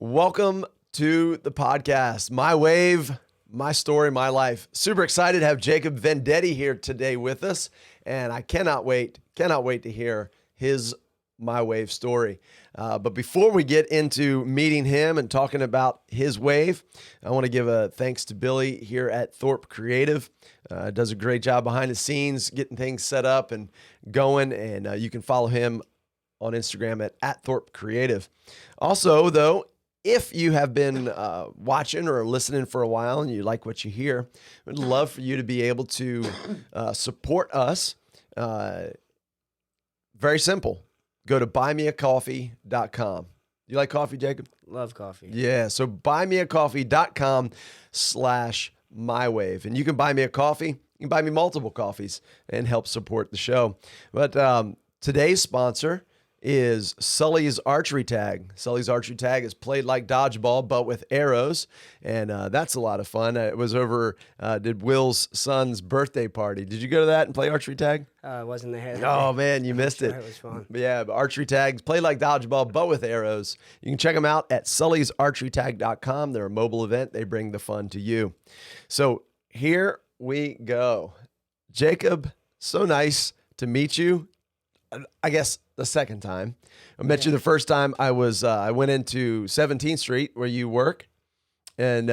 Welcome to the podcast, My Wave, My Story, My Life. Super excited to have Jacob Vendetti here today with us, and I cannot wait to hear his My Wave story. But before we get into meeting him and talking about his wave, I want to give a thanks to Billy here at Thorpe Creative. Does a great job behind the scenes, getting things set up and going, and you can follow him on Instagram at Thorpe Creative. Also, though, if you have been watching or listening for a while and you like what you hear, we'd love for you to be able to support us. Very simple. Go to buymeacoffee.com. You like coffee, Jacob? Love coffee. Yeah, so buymeacoffee.com/mywave. And you can buy me a coffee. You can buy me multiple coffees and help support the show. But today's sponsor is Sully's Archery Tag. Sully's Archery Tag is played like dodgeball, but with arrows, and that's a lot of fun. It was over, did Will's son's birthday party. Did you go to that and play archery tag? I wasn't there. Oh, man, you missed it. It was fun. But yeah, but archery tags, played like dodgeball, but with arrows. You can check them out at sullysarcherytag.com. They're a mobile event. They bring the fun to you. So here we go. Jacob, so nice to meet you. I guess the second time. I met you the first time. I went into 17th Street where you work and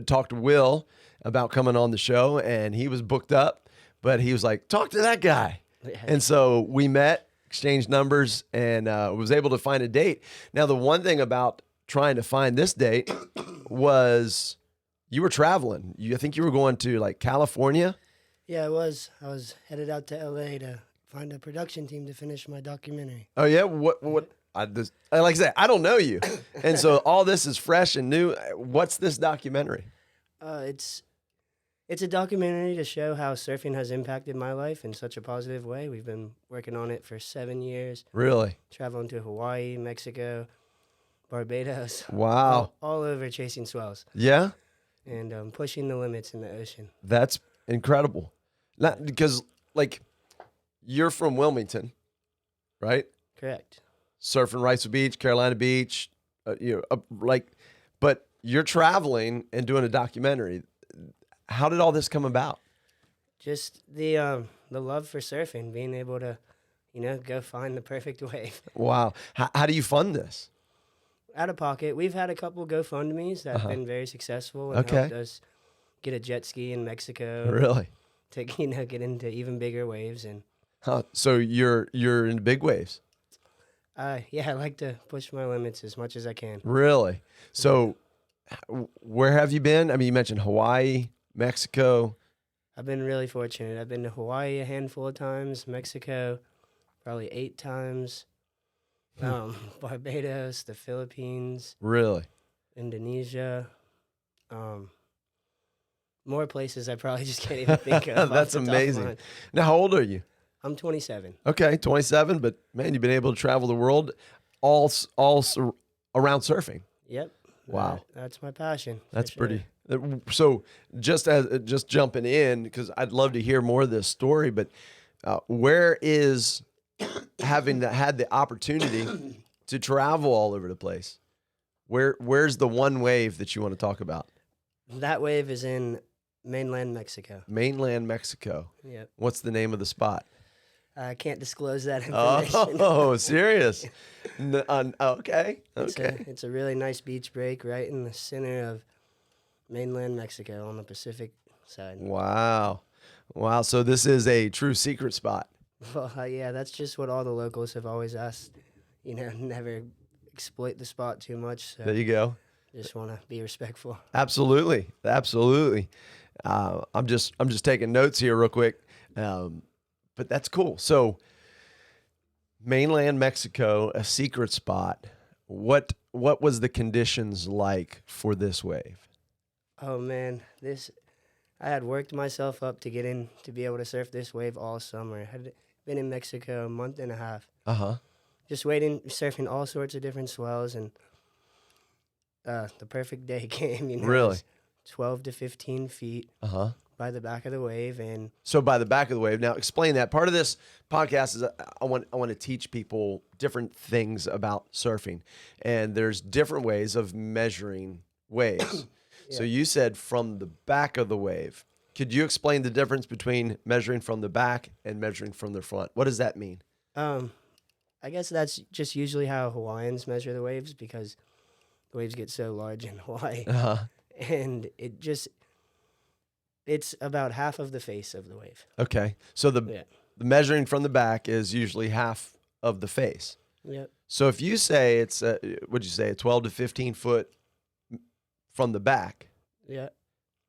talked to Will about coming on the show, and he was booked up, but he was like, talk to that guy. And so we met, exchanged numbers, and was able to find a date. Now, the one thing about trying to find this date was you were traveling. I think you were going to like California. Yeah, I was headed out to LA to find a production team to finish my documentary. Oh yeah, what? Like I said, I don't know you, and so all this is fresh and new. What's this documentary? It's a documentary to show how surfing has impacted my life in such a positive way. We've been working on it for 7 years. Really? Traveling to Hawaii, Mexico, Barbados. Wow. All over chasing swells. Yeah. And pushing the limits in the ocean. That's incredible. Not because you're from Wilmington, right? Correct. Surfing Rice Beach, Carolina Beach, but you're traveling and doing a documentary. How did all this come about? Just the love for surfing, being able to, go find the perfect wave. Wow. How do you fund this? Out of pocket. We've had a couple GoFundMes that have been very successful and Okay. helped us get a jet ski in Mexico. Really? To get into even bigger waves and. So you're in big waves. Yeah, I like to push my limits as much as I can. Really? So where have you been? I mean, you mentioned Hawaii, Mexico. I've been really fortunate. I've been to Hawaii a handful of times, Mexico probably 8 times, Barbados, the Philippines. Really? Indonesia. More places I probably just can't even think of. That's amazing. Now, how old are you? I'm 27. Okay, 27, but man, you've been able to travel the world all around surfing. Yep. Wow. That's my passion. That's sure. pretty. So just jumping in, because I'd love to hear more of this story, but where is having had the opportunity to travel all over the place? Where's the one wave that you want to talk about? That wave is in Mainland, Mexico. Mainland, Mexico. Yep. What's the name of the spot? I can't disclose that information. Oh, serious? Okay. It's a really nice beach break right in the center of Mainland, Mexico on the Pacific side. Wow. So this is a true secret spot. Well, yeah, that's just what all the locals have always asked. Never exploit the spot too much. So There you go. just want to be respectful. Absolutely. I'm just taking notes here real quick. But that's cool. So Mainland Mexico, a secret spot. What was the conditions like for this wave? Oh man, I had worked myself up to get in to be able to surf this wave all summer. Had been in Mexico a month and a half. Just waiting, surfing all sorts of different swells, and the perfect day came. Really? It was 12 to 15 feet. by the back of the wave. And So by the back of the wave. Now explain that. Part of this podcast is I want to teach people different things about surfing, and there's different ways of measuring waves. So you said from the back of the wave. Could you explain the difference between measuring from the back and measuring from the front? What does that mean? I guess that's just usually how Hawaiians measure the waves, because the waves get so large in Hawaii. And it's about half of the face of the wave. Okay. So the measuring from the back is usually half of the face. Yep. So if you say it's, what'd you say, a 12 to 15 foot from the back. Yeah.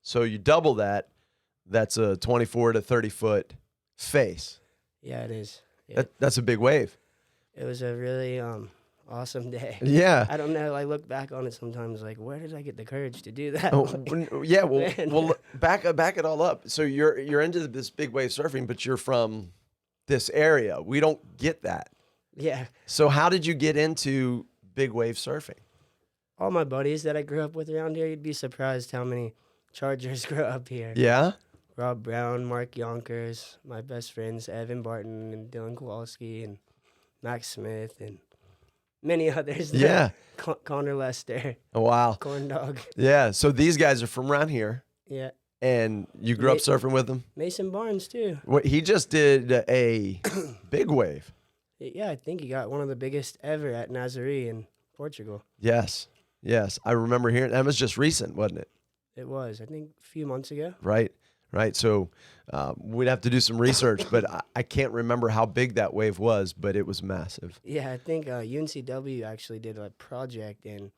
So you double that, that's a 24 to 30 foot face. Yeah, it is. Yeah. That's a big wave. It was a really awesome day. Yeah. I don't know. I look back on it sometimes, like, where did I get the courage to do that? Yeah. Well, back it all up. So you're into this big wave surfing, but you're from this area. We don't get that. Yeah. So how did you get into big wave surfing? All my buddies that I grew up with around here, you'd be surprised how many Chargers grow up here. Yeah. Rob Brown, Mark Yonkers, my best friends, Evan Barton and Dylan Kowalski and Max Smith and many others. Yeah. Connor Lester. Oh, wow. Corn Dog. Yeah. So these guys are from around here. Yeah. And you grew up surfing with them? Mason Barnes, too. He just did a big wave. Yeah, I think he got one of the biggest ever at Nazaré in Portugal. Yes. Yes. I remember hearing that was just recent, wasn't it? It was, I think, a few months ago. Right. Right. So we'd have to do some research, but I can't remember how big that wave was, but it was massive. Yeah, I think UNCW actually did a project, and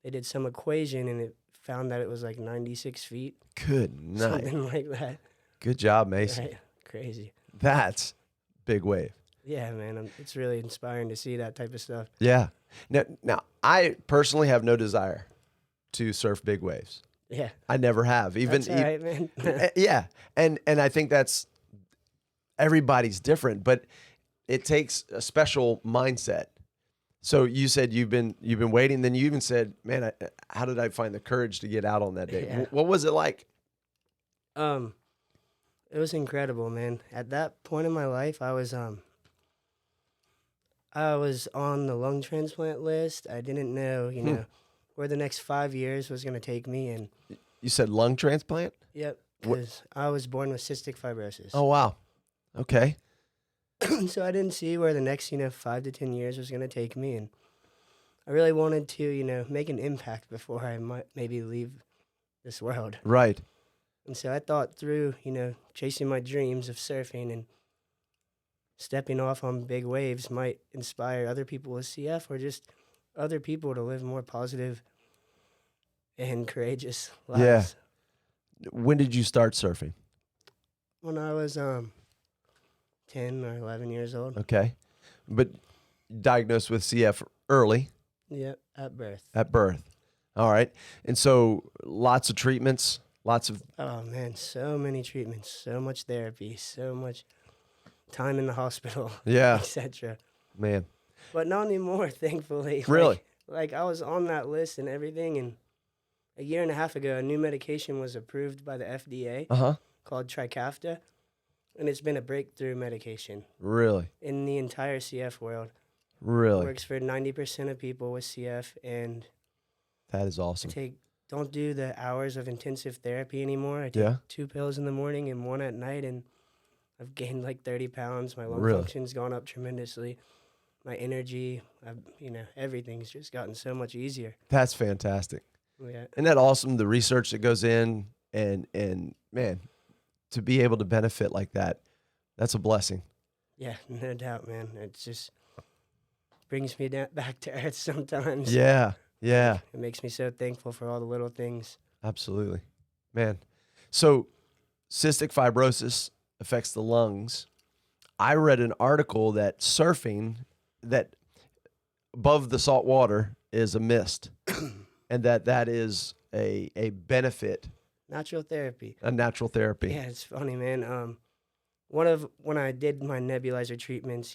they did some equation, and it found that it was like 96 feet. Good night. Something like that. Good job, Mason. Right? Crazy. That's big wave. Yeah, man. It's really inspiring to see that type of stuff. Yeah. Now, I personally have no desire to surf big waves. Yeah. I never have. That's all right, man. Yeah. And I think that's everybody's different, but it takes a special mindset. So you said you've been waiting, then you even said, man, how did I find the courage to get out on that day? Yeah. What was it like? It was incredible, man. At that point in my life, I was on the lung transplant list. I didn't know, where the next 5 years was going to take me. And You said lung transplant? Yep, because I was born with cystic fibrosis. Oh, wow. Okay. So I didn't see where the next, 5 to 10 years was going to take me. And I really wanted to, make an impact before I might maybe leave this world. Right. And so I thought through, chasing my dreams of surfing and stepping off on big waves might inspire other people with CF, or just other people to live more positive and courageous lives. Yeah. When did you start surfing? When I was 10 or 11 years old. Okay. But diagnosed with CF early? Yep, at birth. At birth. All right. And so lots of treatments, Oh, man, so many treatments, so much therapy, so much time in the hospital, yeah, etc. Man. But not anymore, thankfully. Really? Like I was on that list and everything, and a year and a half ago, a new medication was approved by the FDA called Trikafta, and it's been a breakthrough medication. Really? In the entire CF world. Really? It works for 90% of people with CF, and that is awesome. Don't do the hours of intensive therapy anymore. I take 2 pills in the morning and 1 at night, and I've gained like 30 pounds. My lung function's gone up tremendously. My energy, everything's just gotten so much easier. That's fantastic. Yeah. Isn't that awesome, the research that goes in, and man, to be able to benefit like that, that's a blessing. Yeah, no doubt, man. It just brings me back to earth sometimes. Yeah, yeah. It makes me so thankful for all the little things. Absolutely. Man. So cystic fibrosis affects the lungs. I read an article that surfing, that above the salt water is a mist, and that is a benefit. Natural therapy. A natural therapy. Yeah, it's funny, man. When I did my nebulizer treatments,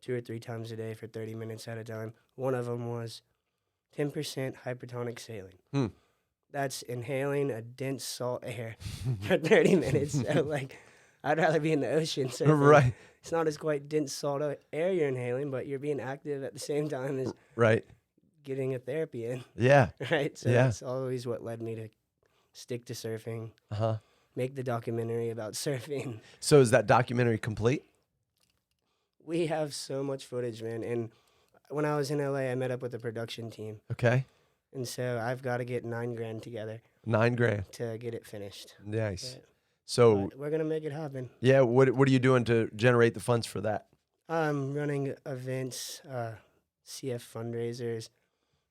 2 or 3 times a day for 30 minutes at a time, one of them was 10% hypertonic saline. that's inhaling a dense salt air for 30 minutes. So, like, I'd rather be in the ocean surfing. Right. It's not as quite dense salt air you're inhaling, but you're being active at the same time as Right. getting a therapy in. Yeah. Right? So Yeah. that's always what led me to stick to surfing, make the documentary about surfing. So is that documentary complete? We have so much footage, man. And when I was in LA, I met up with the production team. Okay. And so I've got to get $9,000 together $9,000 to get it finished. Nice. But So we're going to make it happen. yeah, what are you doing to generate the funds for that? I'm running events, CF fundraisers.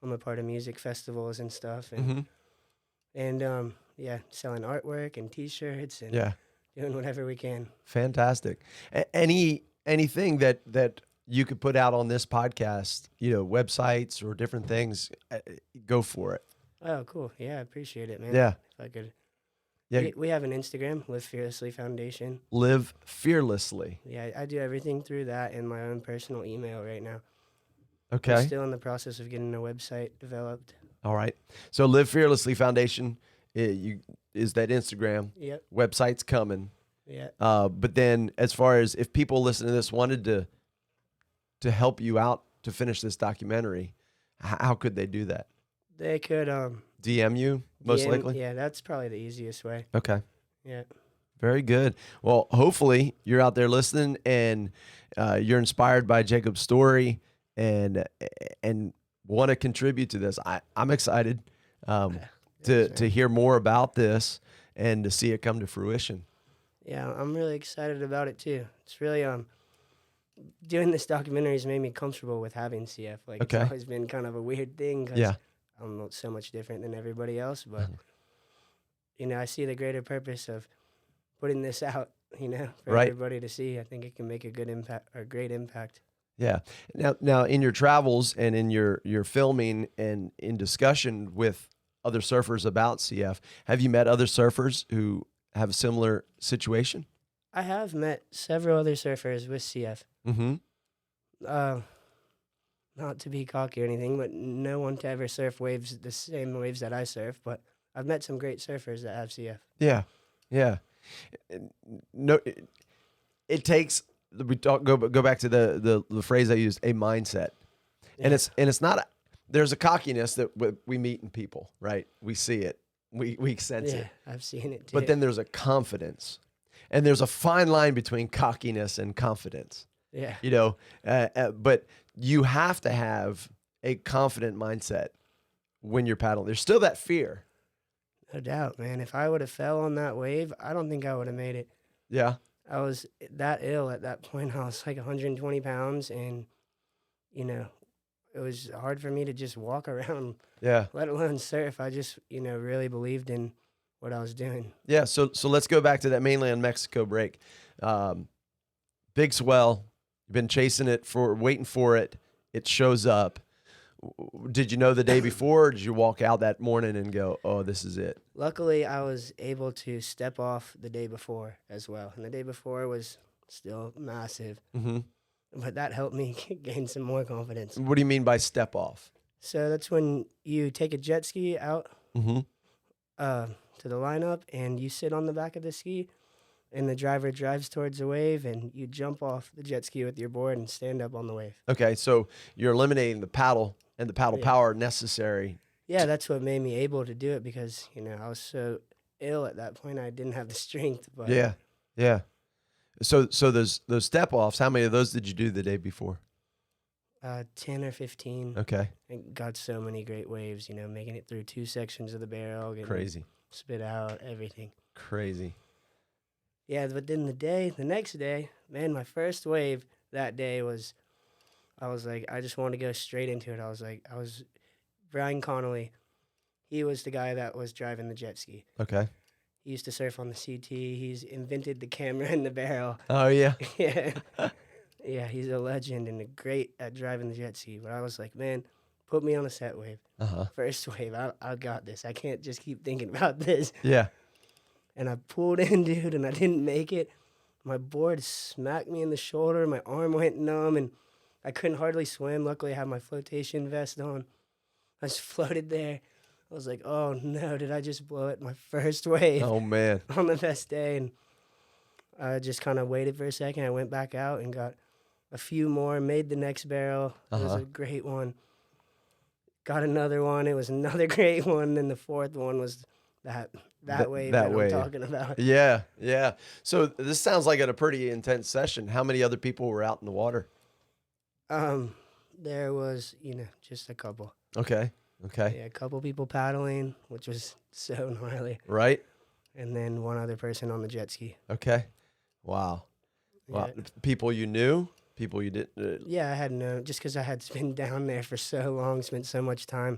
I'm a part of music festivals and stuff. And yeah, selling artwork and T-shirts and doing whatever we can. Fantastic. Anything that you could put out on this podcast, websites or different things, go for it. Oh, cool. Yeah, I appreciate it, man. Yeah. If I could. Yeah. We have an Instagram, Live Fearlessly Foundation. Live Fearlessly. Yeah, I do everything through that and my own personal email right now. Okay. I'm still in the process of getting a website developed. All right. So Live Fearlessly Foundation is that Instagram. Yep. Website's coming. Yeah. But then as far as if people listening to this wanted to help you out to finish this documentary, how could they do that? They could DM you, most likely? Yeah, that's probably the easiest way. Okay. Yeah. Very good. Well, hopefully you're out there listening and you're inspired by Jacob's story and want to contribute to this. I'm excited to hear more about this and to see it come to fruition. Yeah, I'm really excited about it too. It's really doing this documentary has made me comfortable with having CF. Like it's always been kind of a weird thing because I'm not so much different than everybody else, but I see the greater purpose of putting this out, for everybody to see. I think it can make a good impact or great impact. Yeah. Now in your travels and in your filming and in discussion with other surfers about CF, have you met other surfers who have a similar situation? I have met several other surfers with CF. Not to be cocky or anything, but no one to ever surf waves the same waves that I surf. But I've met some great surfers that have CF. Yeah. No, it takes. Go back to the phrase I used, a mindset, and it's not. There's a cockiness that we meet in people, right? We see it, we sense it. I've seen it too. But then there's a confidence, and there's a fine line between cockiness and confidence. Yeah. But you have to have a confident mindset when you're paddling. There's still that fear. No doubt, man. If I would have fell on that wave, I don't think I would have made it. Yeah. I was that ill at that point. I was like 120 pounds, and, it was hard for me to just walk around, let alone surf. I just, really believed in what I was doing. Yeah, so let's go back to that mainland Mexico break. Big swell. You've been chasing it waiting for it. It shows up. Did you know the day before, or did you walk out that morning and go, oh, this is it? Luckily, I was able to step off the day before as well. And the day before was still massive. But that helped me gain some more confidence. What do you mean by step off? So that's when you take a jet ski out to the lineup, and you sit on the back of the ski, and the driver drives towards the wave, and you jump off the jet ski with your board and stand up on the wave. Okay, so you're eliminating the paddle and the paddle power necessary. Yeah, that's what made me able to do it because, I was so ill at that point. I didn't have the strength. But Yeah. So those step offs, how many of those did you do the day before? 10 or 15. Okay. And got so many great waves, making it through 2 sections of the barrel. Crazy. Spit out, everything. Crazy. Yeah, but then the next day, man, my first wave that day I was like, I just want to go straight into it. I was Brian Connolly. He was the guy that was driving the jet ski. Okay. He used to surf on the CT. He's invented the camera in the barrel. Oh, yeah? Yeah. Yeah, he's a legend and great at driving the jet ski. But I was like, man, put me on a set wave. First wave, I got this. I can't just keep thinking about this. Yeah. And I pulled in, dude, and I didn't make it. My board smacked me in the shoulder. My arm went numb, and I couldn't hardly swim. Luckily, I had my flotation vest on. I just floated there. I was like, oh no, did I just blow it my first wave Oh man. on the best day? And I just kind of waited for a second. I went back out and got a few more, made the next barrel. It was a great one. Got another one. It was another great one. And the fourth one was that wave that I'm talking about. Yeah, yeah. So this sounds like a pretty intense session. How many other people were out in the water? There was, just a couple. Okay. Yeah, a couple people paddling, which was so gnarly. Right. And then one other person on the jet ski. Okay. Wow. Wow. Yeah. People you knew? People you didn't? Yeah, I had known, just because I had been down there for so long, spent so much time.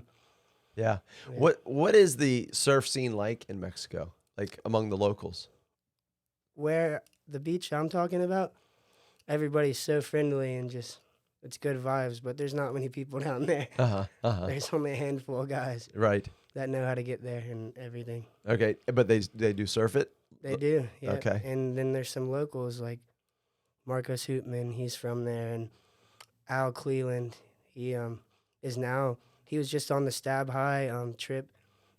Yeah. What is the surf scene like in Mexico, like among the locals? Where the beach I'm talking about, everybody's so friendly and just, it's good vibes, but there's not many people down there. There's only a handful of guys Right. that know how to get there and everything. Okay, but they do surf it? They do, yeah. Okay. And then there's some locals like Marcos Hoopman, he's from there, and Al Cleland, he was just on the Stab High trip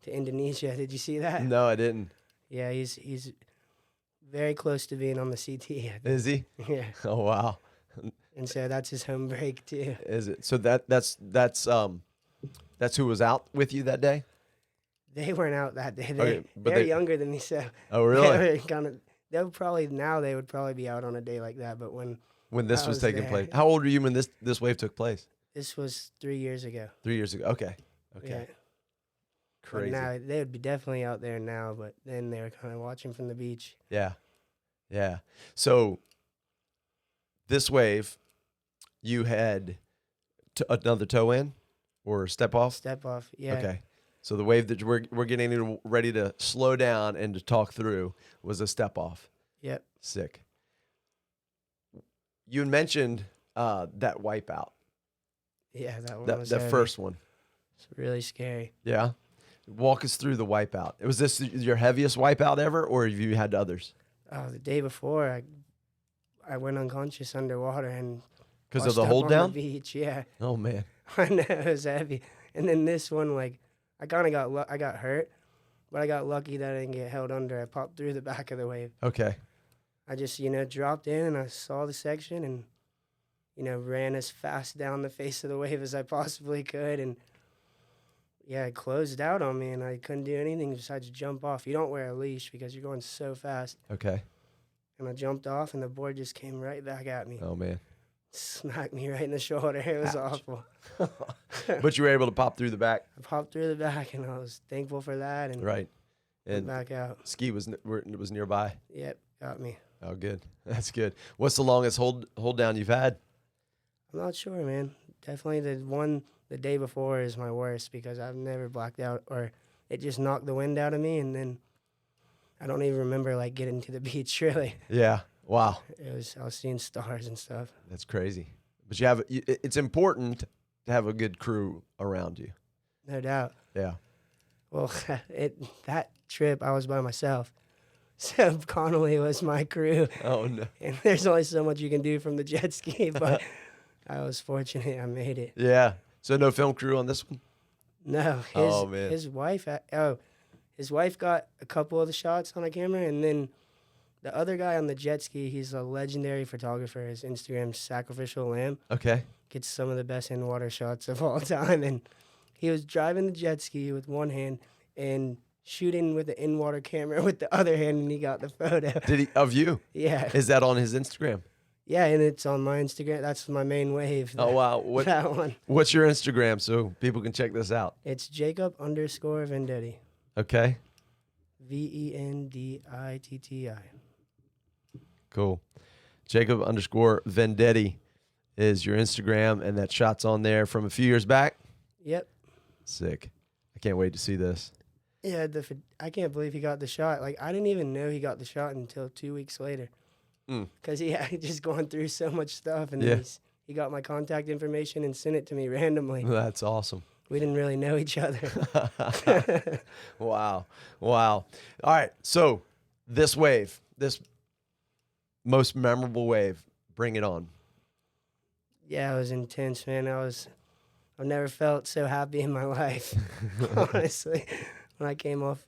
to Indonesia. Did you see that? No, I didn't. Yeah, he's very close to being on the CT. I think. Is he? Yeah. Oh wow. And so that's his home break too. Is it? So that's who was out with you that day? They weren't out that day. Okay, but they're younger than me, so oh really? They would probably be out on a day like that. But when this was taking place, how old were you when this wave took place? This was 3 years ago. 3 years ago. Okay. Yeah. Crazy. But now they would be definitely out there now, but then they were kind of watching from the beach. Yeah. Yeah. So this wave, you had another toe in or step off? Step off, yeah. Okay. So the wave that we're getting ready to slow down and to talk through was a step off. Yep. Sick. You mentioned that wipeout. Yeah, that one was that heavy. first one. It's really scary. Yeah. Walk us through the wipeout. Was this your heaviest wipeout ever, or have you had others? Oh, the day before, I went unconscious underwater and because of the hold down? On the beach, yeah. Oh man. I know, it was heavy. And then this one, I kind of I got hurt, but I got lucky that I didn't get held under. I popped through the back of the wave. Okay. I just, dropped in and I saw the section and, ran as fast down the face of the wave as I possibly could. And yeah, it closed out on me and I couldn't do anything besides jump off. You don't wear a leash because you're going so fast. Okay. And I jumped off and the board just came right back at me. Oh man. Smacked me right in the shoulder. It was Ouch. awful. But you were able to pop through the back. I popped through the back and I was thankful for that and right. went And back out. ski was nearby. Yep, got me. Oh, good. That's good. What's the longest hold down you've had? I'm not sure, man. Definitely the day before is my worst because I've never blacked out or it just knocked the wind out of me and then I don't even remember getting to the beach really. Yeah. Wow. I was seeing stars and stuff. That's crazy. But it's important to have a good crew around you. No doubt. Yeah. Well, that trip I was by myself. So Connolly was my crew. Oh no. And there's only so much you can do from the jet ski, but I was fortunate I made it. Yeah. So no film crew on this one? No. His wife got a couple of the shots on a camera, and then the other guy on the jet ski, he's a legendary photographer. His Instagram's Sacrificial Lamb. Okay. Gets some of the best in-water shots of all time. And he was driving the jet ski with one hand and shooting with the in-water camera with the other hand, and he got the photo. Did he of you? Yeah. Is that on his Instagram? Yeah, and it's on my Instagram. That's my main wave. Oh wow. That one. What's your Instagram so people can check this out? It's Jacob_Vendetti. Okay. VENDITTI. Cool. Jacob_Vendetti is your Instagram, and that shot's on there from a few years back. Yep. Sick. I can't wait to see this. Yeah, I can't believe he got the shot. I didn't even know he got the shot until 2 weeks later. Because he had just gone through so much stuff, and then he got my contact information and sent it to me randomly. That's awesome. We didn't really know each other. Wow. All right. So this wave, this most memorable wave, bring it on. Yeah, it was intense, man. I was I've never felt so happy in my life, honestly. When I came off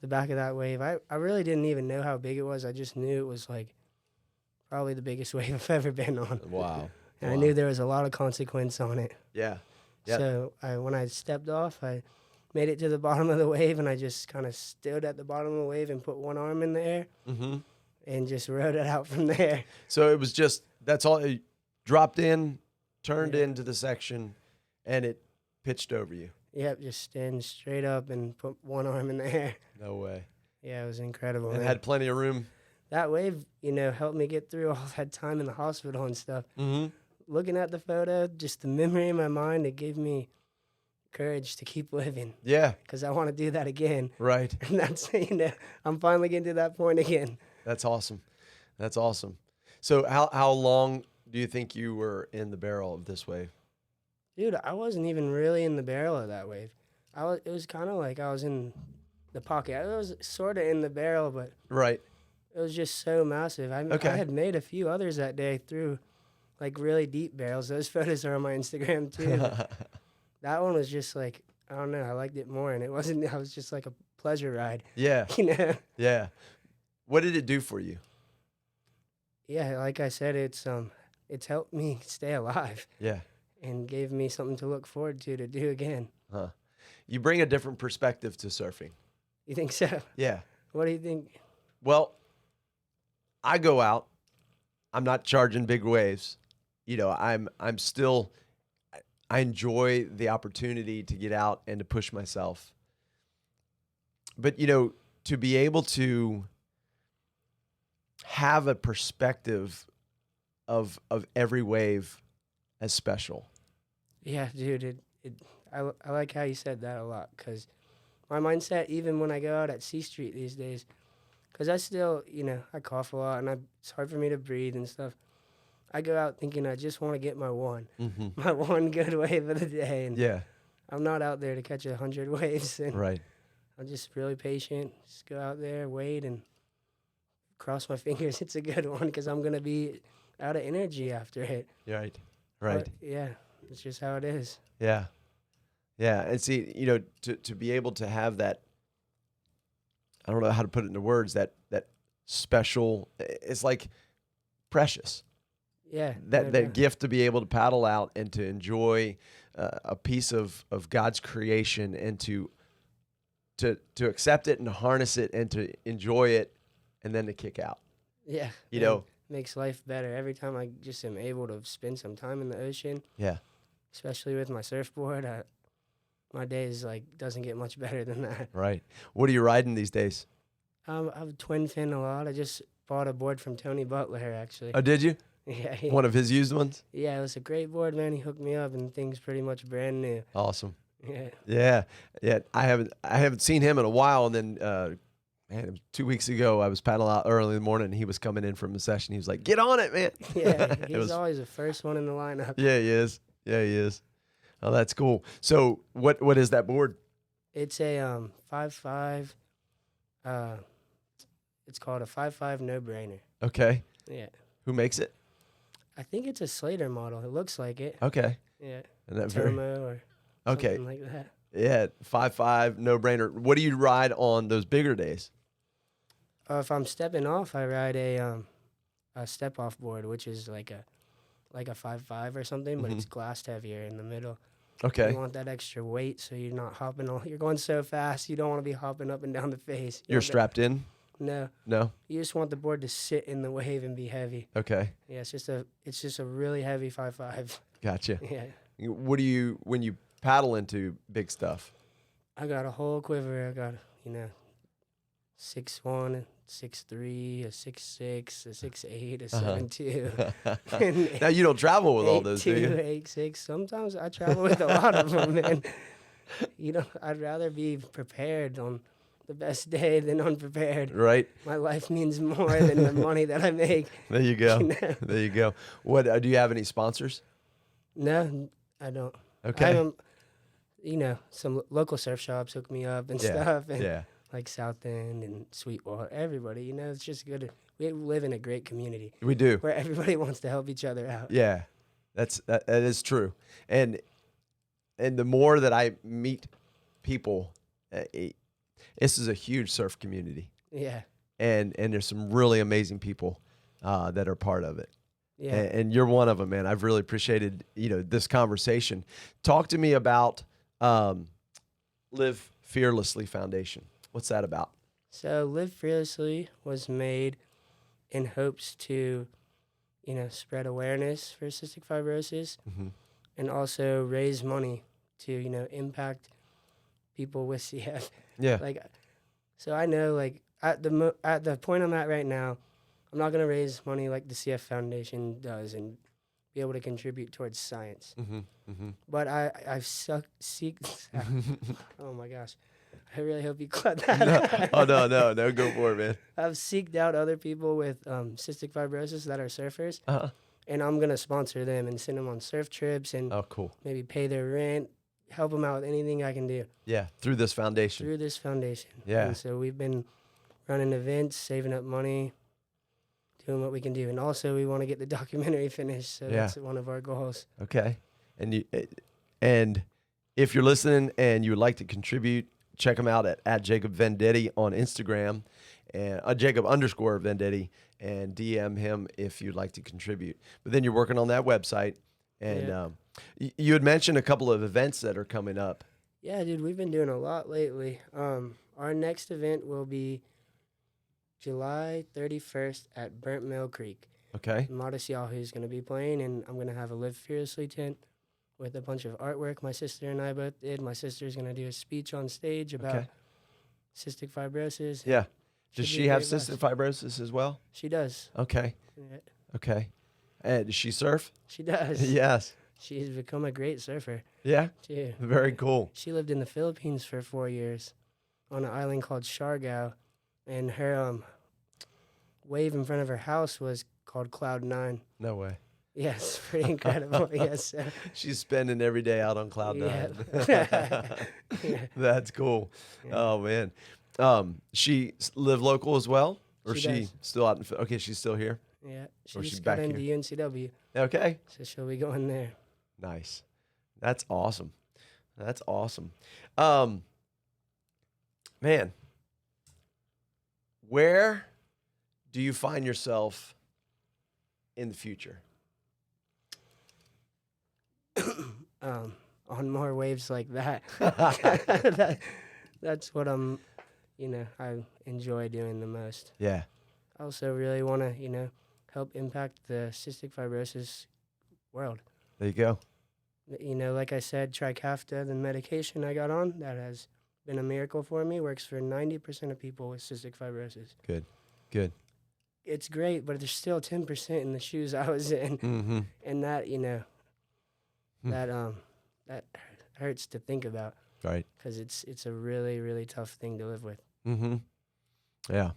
the back of that wave, I really didn't even know how big it was. I just knew it was like probably the biggest wave I've ever been on. Wow. And I knew there was a lot of consequence on it. Yeah. Yep. So when I stepped off, I made it to the bottom of the wave, and I just kind of stood at the bottom of the wave and put one arm in the air and just rode it out from there. So it was just, that's all, it dropped in, turned into the section, and it pitched over you. Yep, just stand straight up and put one arm in the air. No way. Yeah, it was incredible. And man. had plenty of room. That wave, helped me get through all that time in the hospital and stuff. Looking at the photo, just the memory in my mind, it gave me courage to keep living. Yeah. Because I want to do that again. Right. And that's, I'm finally getting to that point again. That's awesome. That's awesome. So how long do you think you were in the barrel of this wave? Dude, I wasn't even really in the barrel of that wave. It was kind of like I was in the pocket. I was sort of in the barrel, but right. It was just so massive. I had made a few others that day through like really deep barrels. Those photos are on my Instagram too. That one was just like, I don't know, I liked it more, and I was just like a pleasure ride. Yeah. Yeah. What did it do for you? Yeah, like I said, it's helped me stay alive. Yeah. And gave me something to look forward to do again. Huh. You bring a different perspective to surfing. You think so? Yeah. What do you think? Well, I go out. I'm not charging big waves. I'm still, I enjoy the opportunity to get out and to push myself. But, to be able to have a perspective of every wave as special. Yeah, dude. I like how you said that a lot, because my mindset, even when I go out at C Street these days, because I still, I cough a lot, and it's hard for me to breathe and stuff. I go out thinking I just want to get my one good wave of the day. And yeah. I'm not out there to catch 100 waves. And right. I'm just really patient. Just go out there, wait, and cross my fingers. It's a good one, because I'm going to be out of energy after it. Right. Right. But, yeah, it's just how it is. Yeah. Yeah. And see, to be able to have that, I don't know how to put it into words, that special, it's like precious. Yeah. That gift to be able to paddle out and to enjoy a piece of God's creation, and to accept it and to harness it and to enjoy it, and then to kick out. Yeah. Makes life better. Every time I just am able to spend some time in the ocean. Yeah. Especially with my surfboard, my days doesn't get much better than that. Right. What are you riding these days? I've twin fin a lot. I just bought a board from Tony Butler, actually. Oh, did you? Yeah. One of his used ones? Yeah, it was a great board, man. He hooked me up, and things pretty much brand new. Awesome. Yeah. Yeah. Yeah. I haven't seen him in a while, and then it was 2 weeks ago, I was paddling out early in the morning, and he was coming in from a session. He was like, "Get on it, man." Yeah, he's always the first one in the lineup. Yeah, he is. Yeah, he is. Oh, that's cool. So what is that board? It's a 5.5. It's called a 5.5 no-brainer. Okay. Yeah. Who makes it? I think it's a Slater model. It looks like it. Okay. Yeah. And that Tomo or something like that. Yeah, 5.5 no-brainer. What do you ride on those bigger days? If I'm stepping off, I ride a step-off board, which is like a 5.5 or something, but it's glassed heavier in the middle. Okay. You want that extra weight, so you're not hopping all. You're going so fast, you don't want to be hopping up and down the face. You're strapped in? No. No? You just want the board to sit in the wave and be heavy. Okay. Yeah, it's just a really heavy 5.5. Gotcha. Yeah. What do you, when you paddle into big stuff? I got a whole quiver. I got 6'1", 6'3", a 6'6", a 6'8", a 7'2". Now you don't travel with all those, do you? 8'2", 8'6". Sometimes I travel with a lot of them, man. I'd rather be prepared on the best day than unprepared. Right. My life means more than the money that I make. There you go. There you go. What do you have any sponsors? No, I don't. Okay. Some local surf shops hook me up and stuff. And like South End and Sweetwater, everybody, it's just good. We live in a great community. We do. Where everybody wants to help each other out. Yeah, that is true. And and the more that I meet people, this is a huge surf community. Yeah. And there's some really amazing people that are part of it. Yeah. And you're one of them, man. I've really appreciated, this conversation. Talk to me about Live Fearlessly Foundation. What's that about? So Live Fearlessly was made in hopes to, spread awareness for cystic fibrosis, and also raise money to, impact people with CF. Yeah. So I know, at the point I'm at right now, I'm not gonna raise money like the CF Foundation does and be able to contribute towards science. But I've seeked. Oh my gosh, I really hope you caught that. No, go for it, man. I've seeked out other people with cystic fibrosis that are surfers, and I'm gonna sponsor them and send them on surf trips and cool. maybe pay their rent, help them out with anything I can do. Yeah, through this foundation. Yeah. And so we've been running events, saving up money, doing what we can do, and also we want to get the documentary finished. So that's one of our goals. Okay, and if you're listening and you would like to contribute, check them out at Jacob Venditti on Instagram, and Jacob_Venditti, and DM him if you'd like to contribute. But then you're working on that website, and you had mentioned a couple of events that are coming up. Yeah, dude, we've been doing a lot lately. Our next event will be July 31st at Burnt Mill Creek. Okay. Modest Yahoo is going to be playing, and I'm going to have a Live Fearlessly tent with a bunch of artwork my sister and I both did. My sister's going to do a speech on stage about cystic fibrosis. Yeah. Does she have cystic fibrosis as well? She does. Okay. Yeah. Okay. And does she surf? She does. Yes. She's become a great surfer. Yeah? Too. Very cool. She lived in the Philippines for 4 years on an island called Siargao, and her wave in front of her house was called Cloud 9. No way. Yes, pretty incredible. Yes. She's spending every day out on Cloud 9. Yeah. That's cool. Yeah. Oh, man. She live local as well? Or She does. still out in, okay, she's still here? Yeah. She Or just she's got back into here? UNCW, Okay. so she'll be going there. Nice. That's awesome. That's awesome. Man, where do you find yourself in the future? On more waves like that. That's what I enjoy doing the most. Yeah. I also really want to, help impact the cystic fibrosis world. There you go. Like I said, Trikafta, the medication I got on, that has been a miracle for me, works for 90% of people with cystic fibrosis. Good. It's great, but there's still 10% in the shoes I was in. Mm-hmm. And that, that hurts to think about. Right. Because it's a really, really tough thing to live with. Mm-hmm. Yeah.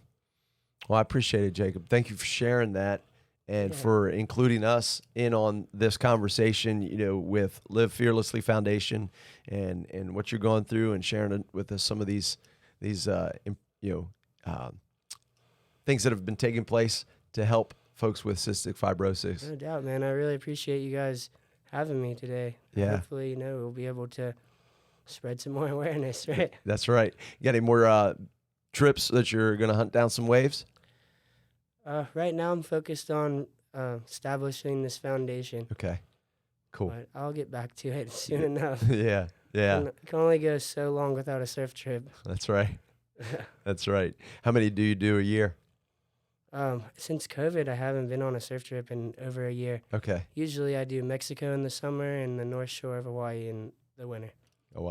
Well, I appreciate it, Jacob. Thank you for sharing that and for including us in on this conversation, with Live Fearlessly Foundation and what you're going through, and sharing with us some of these things that have been taking place to help folks with cystic fibrosis. No doubt, man. I really appreciate you guys having me today. Yeah. Hopefully, we'll be able to spread some more awareness, right? That's right. You got any more trips that you're going to hunt down some waves? Right now, I'm focused on establishing this foundation. Okay. Cool. But I'll get back to it soon enough. Yeah. I can only go so long without a surf trip. That's right. That's right. How many do you do a year? Since COVID, I haven't been on a surf trip in over a year. Okay. Usually I do Mexico in the summer and the North Shore of Hawaii in the winter. Oh,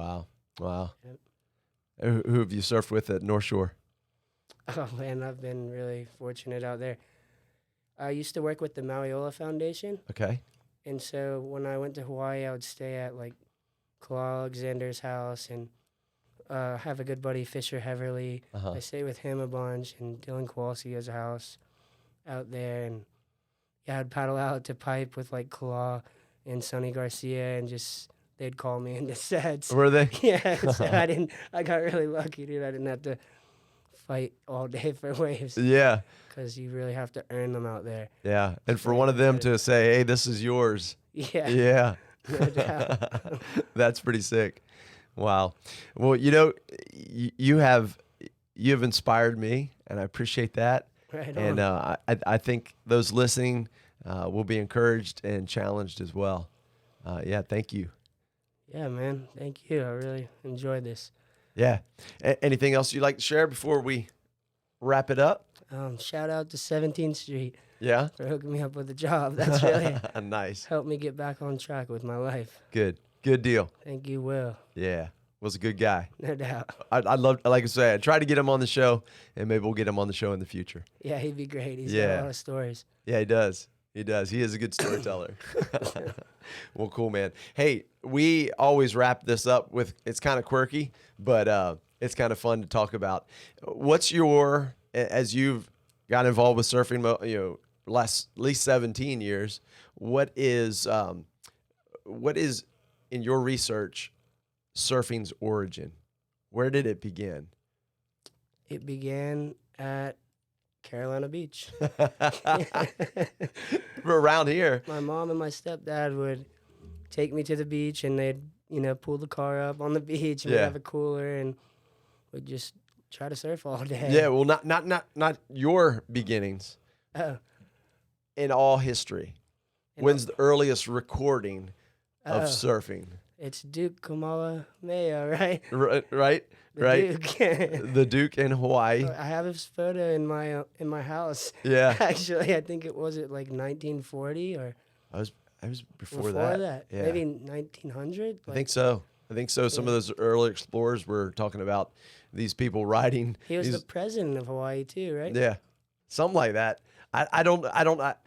wow. Yep. Who have you surfed with at North Shore? Oh, man, I've been really fortunate out there. I used to work with the Maui Foundation. Okay. And so when I went to Hawaii, I would stay at, Claude Alexander's house and have a good buddy, Fisher Heverly. Uh-huh. I stay with him a bunch, and Dylan Kowalski has a house out there. And, I'd paddle out to Pipe with, Claw and Sonny Garcia, and just they'd call me into sets. Were they? Yeah, so I got really lucky, dude. I didn't have to fight all day for waves. Yeah. Because you really have to earn them out there. Yeah. And for one of them to say, hey, this is yours. Yeah. Yeah. No doubt. That's pretty sick. Wow. Well, you know, you have inspired me, and I appreciate that. Right And on. I think those listening will be encouraged and challenged as well. Yeah, thank you. Yeah, man. Thank you. I really enjoyed this. Yeah. Anything else you'd like to share before we wrap it up? Shout out to 17th Street Yeah. for hooking me up with a job. That's really Nice. helped me get back on track with my life. Good deal. Thank you, Will. Yeah. Was a good guy. No doubt. I'd love, like I say, I try to get him on the show, and maybe we'll get him on the show in the future. Yeah, he'd be great. He's got Yeah. a lot of stories. Yeah, he does. He does. He is a good storyteller. Well, cool, man. Hey, we always wrap this up with, it's kind of quirky, but it's kind of fun to talk about. What's your, as you've got involved with surfing, at least 17 years, what is in your research surfing's origin? Where did it begin? It began at Carolina Beach. Around here. My mom and my stepdad would take me to the beach, and they'd, pull the car up on the beach, and we'd Yeah. have a cooler, and we'd just try to surf all day. Yeah, well, not your beginnings. Oh, In all history, In when's the earliest recording of Oh. surfing? it's Duke Kamehameha, right? Right? The Right? Duke. The Duke in Hawaii. I have his photo in my house. Yeah. Actually, I think it was like 1940 or I was before before that. that. Yeah. Maybe 1900. I think so. Some of those early explorers were talking about these people riding. He was these, the president of Hawaii too, right? yeah, something like that. I don't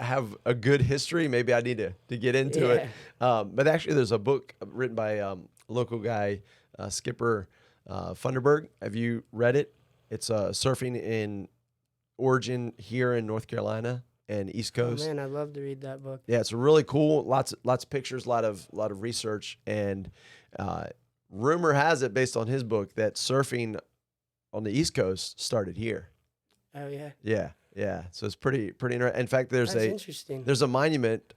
have a good history. Maybe I need to get into it. But actually, there's a book written by a local guy, Skipper Funderburg. Have you read it? It's surfing in origin here in North Carolina and East Oh Coast. man, I'd love to read that book. Yeah, it's really cool. Lots of pictures, a lot of research, and rumor has it, based on his book, that surfing on the East Coast started here. Oh yeah. Yeah. So it's pretty interesting. In fact, That's interesting. there's a monument,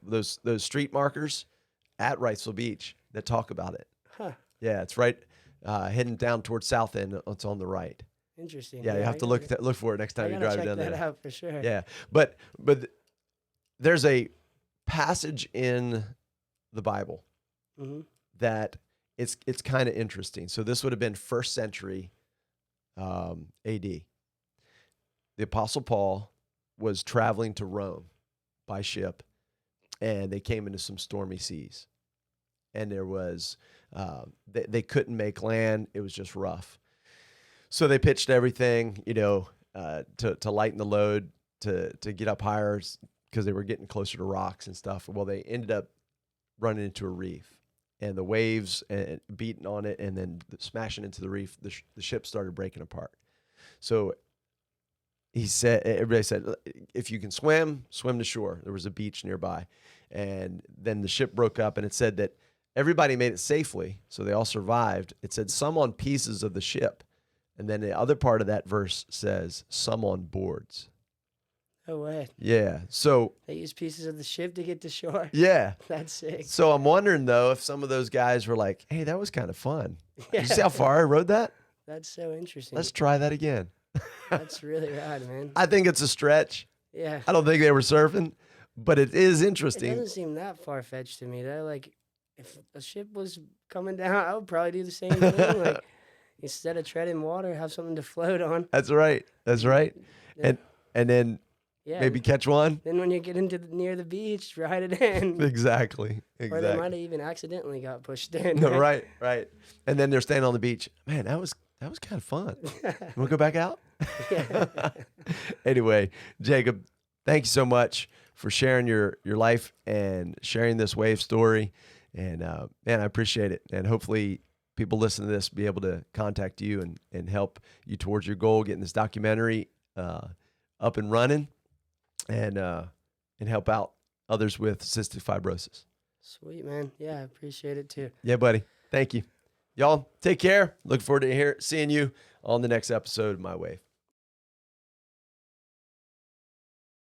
those street markers at Wrightsville Beach that talk about it. Huh. Yeah, it's right heading down towards South End. It's on the right. Interesting. Yeah, you have to look for it next I time you gotta drive check down that there. out for sure. Yeah, but there's a passage in the Bible Hmm. that it's kind of interesting. So this would have been first century AD. The Apostle Paul was traveling to Rome by ship, and they came into some stormy seas, and there was they couldn't make land. It was just rough. So they pitched everything, to lighten the load, to get up higher, because they were getting closer to rocks and stuff. Well, they ended up running into a reef, and the waves beating on it and then smashing into the reef. The ship started breaking apart. So everybody said, if you can swim to shore. There was a beach nearby. And then the ship broke up, and it said that everybody made it safely, so they all survived. It said some on pieces of the ship. And then the other part of that verse says some on boards. No way. Yeah. So, They use pieces of the ship to get to shore. yeah. That's sick. So I'm wondering, though, if some of those guys were like, hey, that was kind of fun. You see how far I rode that? That's so interesting. Let's try that again. That's really rad, man. I think it's a stretch. Yeah. I don't think they were surfing, but it is It interesting. doesn't seem that far fetched to me. Though, like, if a ship was coming down, I would probably do the same thing. Like, instead of treading water, have something to float on. That's right. Yeah. And then Yeah. maybe catch one. Then when you get near the beach, ride it in. Exactly. Or they might have even accidentally got pushed in. No, right. And then they're standing on the beach. Man, that was kind of fun. You want to go back out? Yeah. Anyway, Jacob, thank you so much for sharing your life and sharing this wave story. And man, I appreciate it. And hopefully people listening to this be able to contact you and help you towards your goal, getting this documentary up and running, and help out others with cystic fibrosis. Sweet, man. Yeah, I appreciate it too. Yeah, buddy. Thank you. Y'all take care. Look forward to seeing you on the next episode of My Wave.